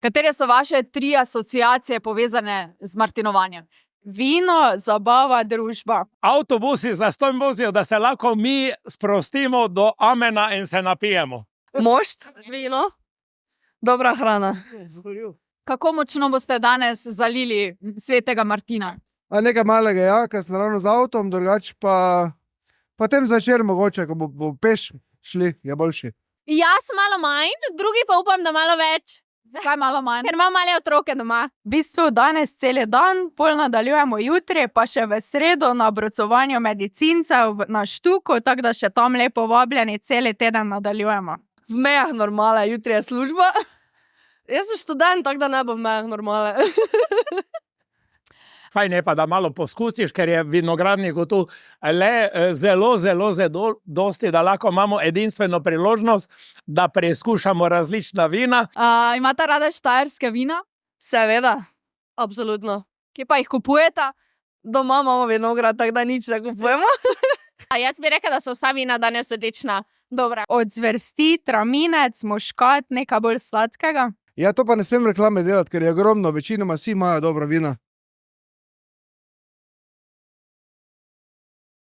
Katere so vaše 3 asociacije povezane z martinovanjem? Vino, zabava, družba. Avtobusi zastonj vozijo, da se lahko mi sprostimo do amena in se napijemo. Mošt, vino, dobra hrana. Kako močno boste danes zalili svetega Martina? A nekaj malega, ja, ker sem ravno z avtom, drugače pa tem zvečer mogoče, ko bo peš šli, je boljši. Jaz malo manj, drugi pa upam, da malo več. Kaj malo manj? Ker imam male otroke doma. V bistvu danes cel dan, pol nadaljujemo jutri, pa še v sredo na obrocovanju medicincev na Štuku, tako da še tam lepo vabljeni, cel teden nadaljujemo. V mejah normale, jutri je služba. Jaz sem študent, tako da ne bom v mejah normale. Fajn je pa, da malo poskusiš, ker je vinogradnikov tu zelo dosti, da lahko imamo edinstveno priložnost, da preizkušamo različna vina. Imate rada štajerske vina? Seveda, absolutno. Kje pa jih kupujete? Doma imamo vinograd, tako da nič ne kupujemo. Jaz bi rekla, da so vsa vina danes odlična. Dobra. Od zvrsti, traminec, muškat, nekaj bolj sladkega. Ja, to pa ne smem reklame delati, ker je ogromno, večinoma vsi imajo dobra vina.